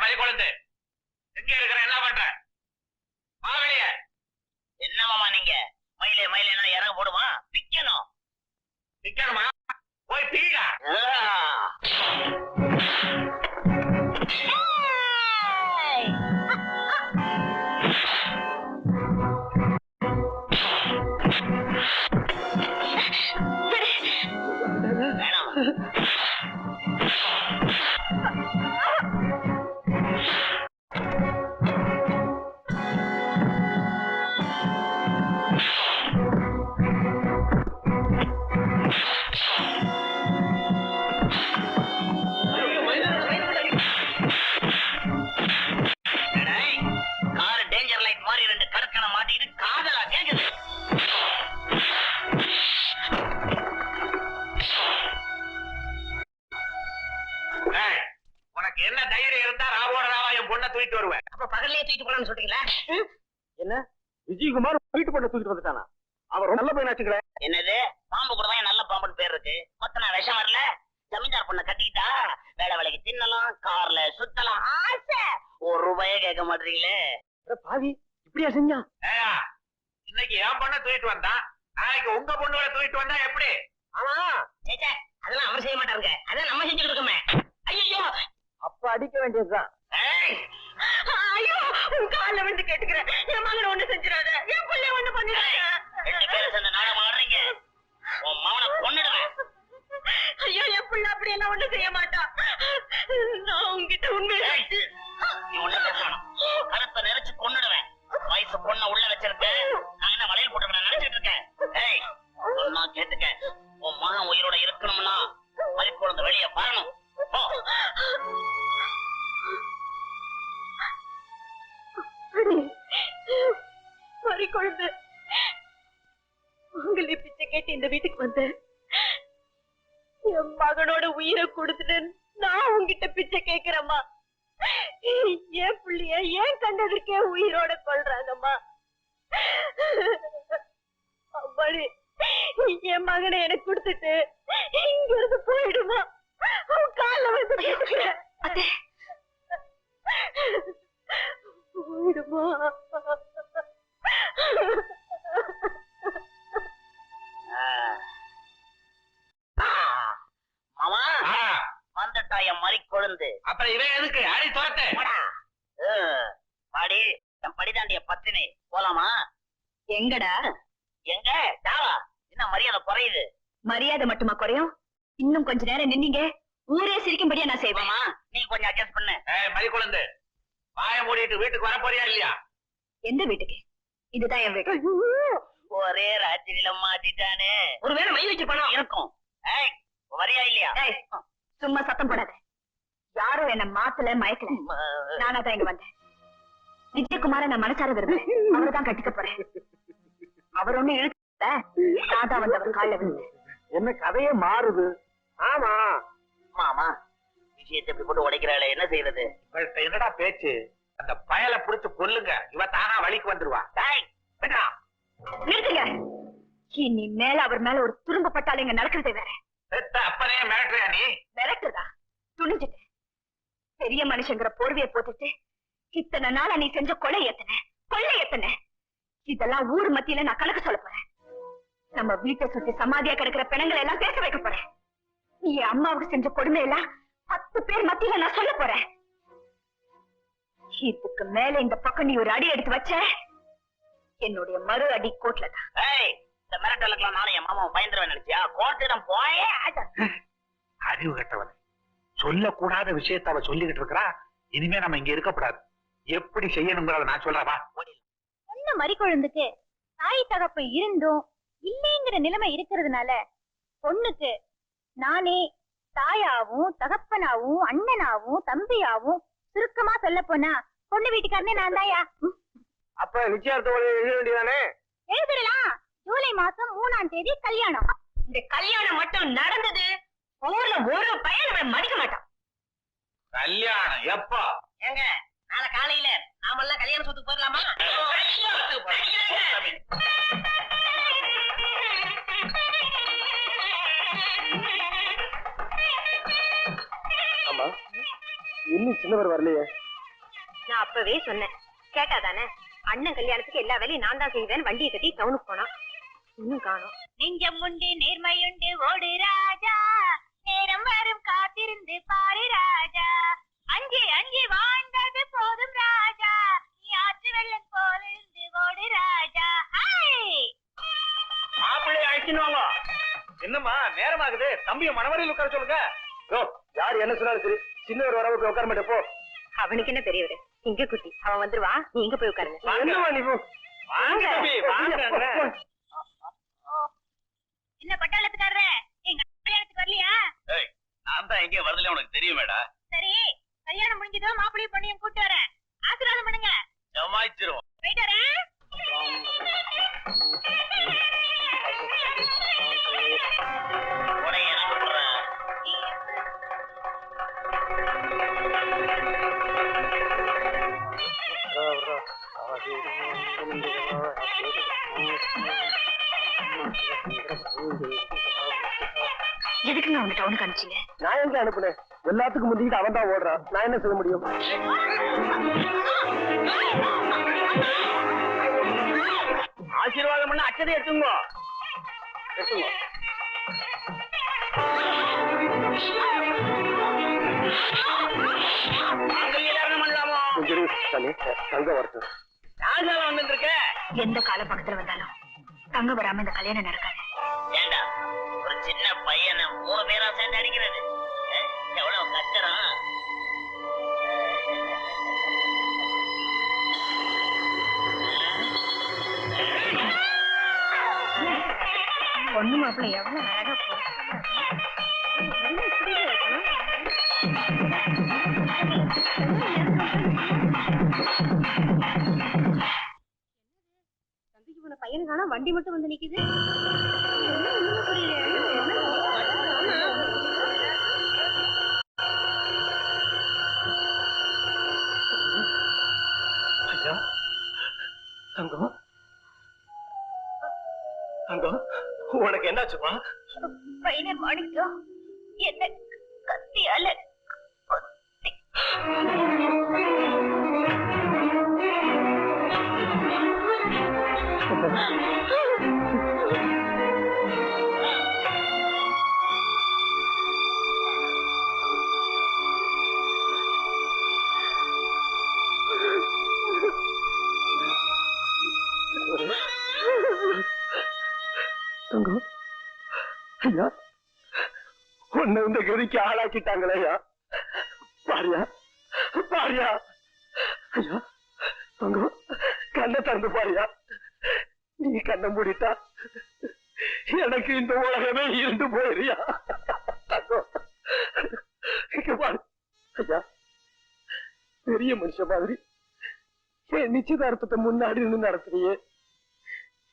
மதி குழந்தை எங்க இருக்கிற என்ன பண்ற மாவளிய என்ன மாமா நீங்க மயிலே மயிலேனா இறங்க போடுமா பிக்கணும் பிக்கணுமா போய் பீடா என்ன தைரியம் இருந்தா ராவோட ராவா என் பொண்ணை தூக்கிட்டு வருவேன். அப்ப பகல்லே தூக்கிட்டு போலான்னு சொல்றீங்களா? என்ன விஜயகுமார் வீட்டு பொண்ணை தூக்கிட்டு வந்துட்டானா? அவர் நல்ல பையனாச்சுங்களே. என்னது பாம்பு கூட தான் நல்ல பாம்புன்னு பேர் இருக்கு. மொத்த நான் விஷம் வரல. ஜமீன்தார் பொண்ணை கட்டிக்கிட்டா வேலை வேலைக்கு தின்னலாம், கார்ல சுத்தலாம், ஆசை. ஒரு ரூபாயே கேட்க மாட்டீங்களே. பாவி இப்படியா செஞ்சான்? இன்னைக்கு என் பொண்ணை தூக்கிட்டு வந்தான், நாளைக்கு உங்க பொண்ணோட தூக்கிட்டு வந்தா எப்படி? ஆமா சேச்சே அதெல்லாம் அவர் செய்ய மாட்டாருங்க. அதான் நம்ம செஞ்சுட்டு இருக்கோமே. ஐயோ அப்ப அடிக்க வேண்டியதுதான். ஐயோ உன் கால்ல விழுந்து கேட்டுக்கிறேன். என் மகனை ஒண்ணு செஞ்சிடாத, என் பிள்ளை ஒண்ணு பண்ணிடாத. ரெண்டு பேரும் சேர்ந்து நாடகம் ஆடுறீங்க. உன் மகனை கொன்னுடுவேன். ஐயோ என் பிள்ளை அப்படி எல்லாம் ஒண்ணு செய்ய மாட்டான். நான் உங்ககிட்ட உண்மை நீ ஒண்ணு பேசணும். கருத்தை நிறைச்சு கொன்னுடுவேன். வயசு பொண்ணை உள்ள வச்சிருக்கேன். நான் என்ன வளையல் போட்டு நினைச்சிட்டு இருக்கேன். ஏய் சொன்னா கேட்டுக்க. உன் மகன் உயிரோட இருக்கணும்னா மறிக்குழந்தை வெளியே வரணும். மறிக்குழந்தை உங்களை பிச்சை கேட்டு இந்த வீட்டுக்கு வந்தேன். என் மகனோட உயிரை கொடுத்துட்டு நான் உங்ககிட்ட பிச்சை கேட்கிறேம்மா. ஏன் புள்ளிய ஏன் கண்டதற்கே உயிரோட கொள்றாங்கம்மா. அம்மாடி என் மகனை எனக்கு கொடுத்துட்டு இங்க இருந்து போயிடுமா. அவன் கால வந்து கேட்டுக்கிறேன். போயிடுமா. மாமா வந்துட்டா என் மறி கொழுந்து. அப்புறம் இவன் எதுக்கு அடி தோட்ட பாடி என் படிதாண்டிய பத்தினி போலாமா? எங்கடா? எங்க தாவா என்ன மரியாதை குறையுது? மரியாதை மட்டுமா குறையும்? இன்னும் கொஞ்ச நேரம் நின்னீங்க ஊரே சிரிக்கும்படியா நான் செய்வேன். நீ கொஞ்சம் அட்ஜஸ்ட் பண்ணு. மறி குழந்தை வாய மூடிட்டு வீட்டுக்கு வர போறியா இல்லையா? எந்த வீட்டுக்கு? இதுதான் என் வீட்டு. ஒரே ராத்திரியில மாட்டிட்டானே. ஒருவேளை மை வச்சு பணம் இருக்கும். வரியா இல்லையா? சும்மா சத்தம் போடாத. யாரும் என்ன மாத்தல மயக்கல. நானா தான் இங்க வந்தேன். விஜயகுமார நான் மனசார விரும்புறேன். அவர்தான் கட்டிக்க போறேன். அவர் ஒண்ணு இழுக்க நான் தான் வந்து அவர் காலில் விழுந்தேன். என்ன கதையே மாறுது? ஆமா மாமா விஷயத்தை எப்படி போட்டு உடைக்கிறாளே, என்ன செய்யறது? என்னடா பேச்சு? அந்த பயலை புடிச்சு கொல்லுங்க, இவ தானா வழிக்கு வந்துருவா. நிறுத்துங்க. இனி மேல அவர் மேல ஒரு துரும்ப பட்டாலும் இங்க நடக்கிறதே வேற. அப்பனே மிரட்டுறியா நீ? மிரட்டுதா? துணிஞ்சிட்டேன். பெரிய மனுஷங்கிற போர்வையை போட்டுட்டு இத்தனை நாளா நீ செஞ்ச கொலை எத்தனை இதெல்லாம் ஊர் மத்தியில நான் கணக்கு சொல்ல போறேன். நம்ம வீட்டை சுத்தி சமாதியா கிடக்கிற பிணங்களை எல்லாம் பேச வைக்க போறேன். நீ அம்மாவுக்கு செஞ்ச கொடுமை எல்லாம் 10 பேர் மத்தியில நான் சொல்ல போறேன். இதுக்கு மேல இந்த பக்கம் நீ ஒரு அடி எடுத்து வச்ச என்னுடைய மறு அடி கோட்ல தான். இந்த மிரட்டலுக்கெல்லாம் நானும் என் மாமாவை பயந்துருவேன் நினைச்சியா? கோர்ட்டிடம் போயே அறிவு கட்டவன் சொல்லக்கூடாத விஷயத்த அவ சொல்லிக்கிட்டு இருக்கிறா. இனிமே நம்ம இங்க இருக்கப்படாது. எப்படி செய்யணுங்கிறத நான் சொல்றவா. என்ன மறிக்குழந்துக்கு தாய் தகப்ப இருந்தும் இல்லைங்கிற நிலைமை இருக்கிறதுனால பொண்ணுக்கு நானே தாயாவும் தகப்பனாவும் அண்ணனாவும் தம்பியாவும் சுருக்கமா சொல்ல போனா பொண்ணு வீட்டுக்காரனே நான் தாயா. அப்ப நிச்சயார்த்தம் எழுத வேண்டியதானே? எழுதிடலாம். ஜூலை மாசம் 3ஆம் தேதி கல்யாணம். இந்த கல்யாணம் மட்டும் நடந்தது ஊர்ல ஒரு பையன் மடிக்க மாட்டான். கல்யாணம் எப்போ? ஏங்க நாளை காலையில நாமெல்லாம் கல்யாண சொத்துக்கு போயிடலாமா? ஆமா இன்னும் சின்னவர் வரலையே. நான் அப்பவே சொன்னேன், கேட்டாதானே? அண்ணன் கல்யாணத்துக்கு எல்லா வேலையும் நான் தான் செய்வேன். வண்டியை கட்டி டவுனுக்கு போனான், இன்னும் காணோம். நெஞ்சம் உண்டு நேர்மையுண்டு ஓடு ராஜா, நேரம் வரும் காத்திருந்து பாரு ராஜா, அஞ்சே அஞ்சே வாழ்ந்தது போதும் ராஜா, நீ ஆற்று வெள்ளம் போல இருந்து ஓடு ராஜா. மாப்பிள்ளை அழைச்சின்னு வாங்க. என்னம்மா நேரமாகுது, தம்பிய மனவரையில் உட்கார சொல்லுங்க. யாரு என்ன சொன்னாலும் சரி, சின்னவர் வர போய் உட்கார மாட்டே போ. அவனுக்கு என்ன பெரியவரு, இங்க குட்டி, அவன் வந்துருவா, நீ இங்க போய் உட்காருங்க. என்ன பட்டாளத்துக்காரரே, எங்க கல்யாணத்துக்கு வரலையா? நான் தான் எங்கே வரதுல உனக்கு தெரியுமேடா. சரி, கல்யாணம் முடிஞ்சதோ மாப்பிள்ளையும் பொண்ணையும் கூட்டு வரேன், ஆசீர்வாதம் பண்ணுங்க. ஜமாய்ச்சிரும். போயிட்டு வரேன். எதுக்குங்க அவனை டவுனுக்கு அனுப்பிச்சீங்க? நான் எங்க அனுப்புனேன்? எல்லாத்துக்கும் முந்திக்கிட்டு அவன் தான் ஓடுறான், நான் என்ன செய்ய முடியும்? ஆசீர்வாதம் பண்ண அச்சதை எடுத்துங்க. தங்க வரட்டும். எந்த கால பக்கத்துல வந்தாலும் தங்க வராம இந்த கல்யாணம் நடக்காது. ஏண்டா ஒரு சின்ன பையனை 3 பேரா சேர்ந்து அடிக்கிறது எவ்வளவு கஷ்டம். பொண்ணு மாப்பிள்ளை எவ்வளவு அழகா தம்பிக்கு போன பையனுக்கான வண்டி மட்டும் வந்து நிக்குது. தங்கம் தங்கம், உனக்கு என்னாச்சுமா? பையனை மாணிக்கம் என்ன கத்தியால தங்கம், ஐயா உன்னை இந்த கதிக்கு ஆளாக்கிட்டாங்களே ஐயா. பாரியா பாரியா ஐயா. தங்கம், கண்ணை திறந்து பாரியா. நீ கண்ணை மூடிட்டா எனக்கு இந்த உலகமே இருந்து போயிரியா. தங்கம், இங்க பாரு ஐயா, பெரிய மனுஷன் மாதிரி என் நிச்சயதார்த்தத்தை முன்னாடி இருந்து நடத்துறியே,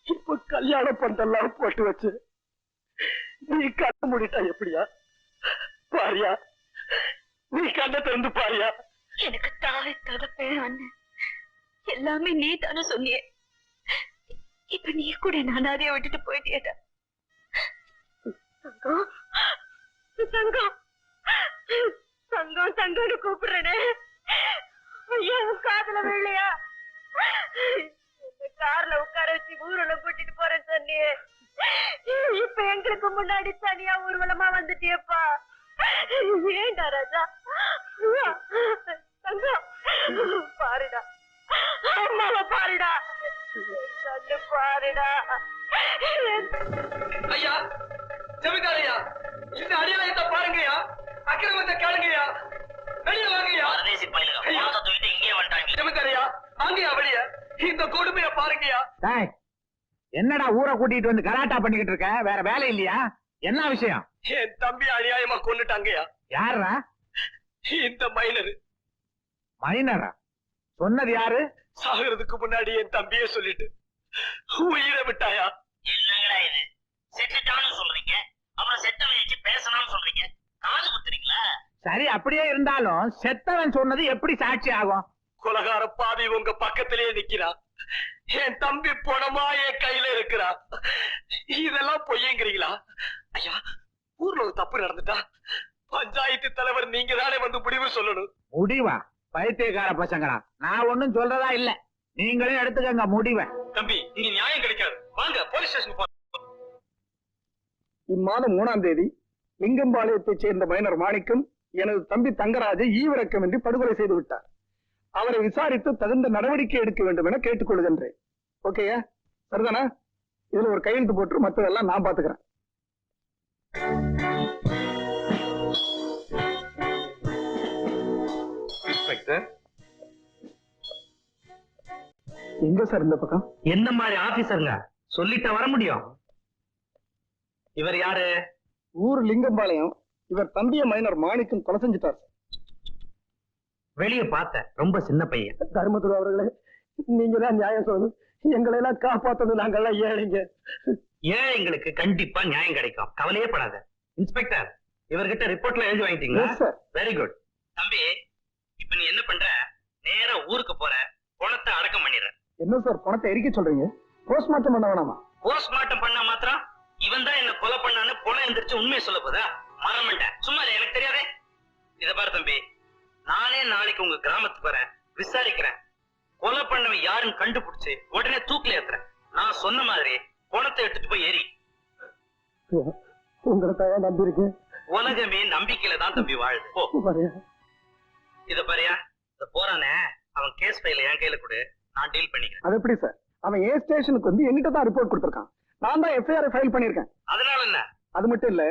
இப்ப கல்யாண பந்தெல்லாம் போட்டு வச்சு நீ கண்ண மூடிட்டா எப்படியா? பாரியா, நீ கண்ணை திறந்து பாரியா. எனக்கு தாய் தகப்பேன் அண்ணன் எல்லாமே நீ தானே சொன்னியே. இப்ப நீ கூட நானாதே விட்டுட்டு போயிட்டேடா. தங்கம் தங்கம் தங்கம் தங்கம்னு கூப்பிடுறேனே, ஐயா காதுல விழலையா? கார்ல உட்கார வச்சு ஊர்வலம் கூட்டிட்டு போறேன்னு சொன்னியே, இப்ப எங்களுக்கு முன்னாடி தனியா ஊர்வலமா வந்துட்டியப்பா. ஏண்டா ராஜா? தங்கம் பாருடா, அம்மாவை பாருடா, கண்ணு பாருடா. ஐயா, ஜமீன்தாரையா, இந்த அடியாளத்தை பாருங்கய்யா, அக்கிரமத்தை கேளுங்கய்யா, வெளியே வாங்கய்யா. இங்கே வந்துட்டாங்க. ஜமீன்தாரையா, அங்கேயா வெளியே, இந்த கொடுமையை பாருங்கய்யா. என்னடா ஊரை கூட்டிட்டு வந்து கலாட்டா பண்ணிக்கிட்டு இருக்க? வேற வேலை இல்லையா? என்ன விஷயம்? என் தம்பி அநியாயமா கொன்னுட்டாங்கய்யா. யாரா? இந்த மைனர். மைனரா? சொன்னது யாரு? சாகிறதுக்கு முன்னாடி என் தம்பியே சொல்லிட்டு உயிரை விட்டாயா. என்னங்கடா இது? செத்துட்டான்னு சொல்றீங்க, அப்புறம் செத்தவன் வச்சு பேசணும்னு சொல்றீங்க, காது குத்துறீங்களா? சரி, அப்படியே இருந்தாலும் செத்தவன் சொன்னது எப்படி சாட்சி ஆகும்? கொலகார பாவி உங்க பக்கத்திலேயே நிக்கிறா. என் தம்பி பணமா என் கையில இருக்கிறா. இதெல்லாம் பொய்யங்கிறீங்களா? ஐயா, ஊர்ல ஒரு தப்பு நடந்துட்டா பஞ்சாயத்து தலைவர் நீங்க தானே வந்து முடிவு சொல்லணும். முடிவா? பைத்தியக்கார பசங்களா, நான் ஒண்ணும் சொல்றதா இல்ல. நீங்களும் எடுத்துக்கங்க முடிவை. தம்பி இங்க நியாயம் கிடைக்காது, வாங்க போலீஸ் ஸ்டேஷனுக்கு போறோம். இம்மாதம் 3ஆம் தேதி லிங்கம்பாளையத்தைச் சேர்ந்த மைனர் மாணிக்கம் எனது தம்பி தங்கராஜை ஈவிரக்கமின்றி படுகொலை செய்து விட்டார். அவரை விசாரித்து தகுந்த நடவடிக்கை எடுக்க வேண்டும் என கேட்டுக்கொள்கின்றேன். ஓகேயா? சரிதானா? இதுல ஒரு கையெழுத்து போட்டு மற்றதெல்லாம் நான் பாத்துக்கிறேன். எங்க சார் இந்த பக்கம்? என்ன மாதிரி ஆபீசருங்க சொல்லிட்ட வர முடியும்? இவர் யாரு? ஊர் லிங்கம்பாளையம். இவர் தம்பிய மைனர் மாணிக்கம் கொலை செஞ்சுட்டார். வெளிய பார்த்த ரொம்ப சின்ன பையன். தர்மதுரை அவர்களே, நீங்க தான் நியாயம் சொல்லணும். எங்களை எல்லாம் காப்பாத்தது நாங்கெல்லாம் ஏழைங்க. ஏழைங்களுக்கு கண்டிப்பா நியாயம் கிடைக்கும், கவலையே படாத. இன்ஸ்பெக்டர், இவர்கிட்ட ரிப்போர்ட்ல எழுதி வாங்கிட்டீங்களா? Yes, sir. Very good. தம்பி, இப்ப நீ என்ன பண்ற? நேரா ஊருக்கு போற, பணத்தை அடக்கம் பண்ணிடுற. என்ன சார் பணத்தை எரிக்க சொல்றீங்க? போஸ்ட்மார்ட்டம் பண்ண வேணாமா? போஸ்ட்மார்ட்டம் பண்ணா மாத்திரம் இவன் தான் என்ன கொலை பண்ணான்னு பொணம் எந்திரிச்சு உண்மையை சொல்ல போதா? மறந்துட்டேன், சும்மா இல்ல, எனக்கு தெரியாதே. இத பாரு தம்பி, நானே நாளைக்கு உங்க கிராமத்துக்கு வரேன், விசாரிக்கிறேன். கொலை பண்ணவன் யாருன்னு கண்டுபிடிச்சு உடனே தூக்கில ஏத்துறேன். நான் சொன்ன மாதிரி பணத்தை எடுத்துட்டு போய் ஏறி. உங்களை தான் நம்பி இருக்கேன். உலகமே நம்பிக்கையில தான் தம்பி வாழுது. போ. இத பாரியா, இத போறானே அவன் கேஸ் ஃபைல என் கையில கொடு, நான் டீல் பண்ணிக்கிறேன். அது எப்படி சார்? அவன் ஏ ஸ்டேஷனுக்கு வந்து என்கிட்ட தான் ரிப்போர்ட் கொடுத்திருக்கான். நான் தான் எஃப்ஐஆர் ஃபைல் பண்ணிருக்கேன். அதனால என்ன? அது மட்டும் இல்ல,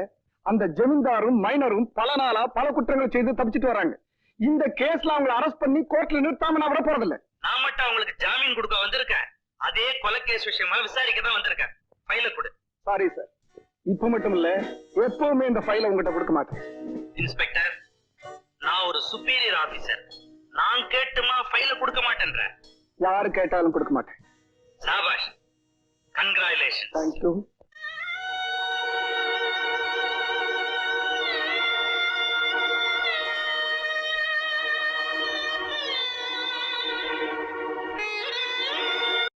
அந்த ஜமீன்தாரும் மைனரும் பல நாளா பல குற்றங்கள் செய்து தப்பிச்சிட்டு வராங்க. இந்த கேஸ்ல அவங்களை அரெஸ்ட் பண்ணி கோர்ட்ல நிறுத்தாம நான் விட போறதில்ல. நான் மட்டும் அவங்களுக்கு ஜாமீன் கொடுக்க வந்திருக்கேன், அதே கொலை கேஸ் விஷயமா விசாரிக்க தான் வந்திருக்கேன். ஃபைல கொடு. சாரி சார், இப்ப மட்டும் இல்ல, எப்பவுமே இந்த ஃபைலை உங்ககிட்ட கொடுக்க மாட்டேன். இன்ஸ்பெக்டர், நான் ஒரு சுப்பீரியர் ஆபீசர், நான் கேட்டுமா ஃபைல கொடுக்க மாட்டேன்றேன். யாரு கேட்டாலும் கொடுக்க மாட்டேன். சாபாஷ், கங்க்ராச்சுலேஷன். தேங்க்யூ.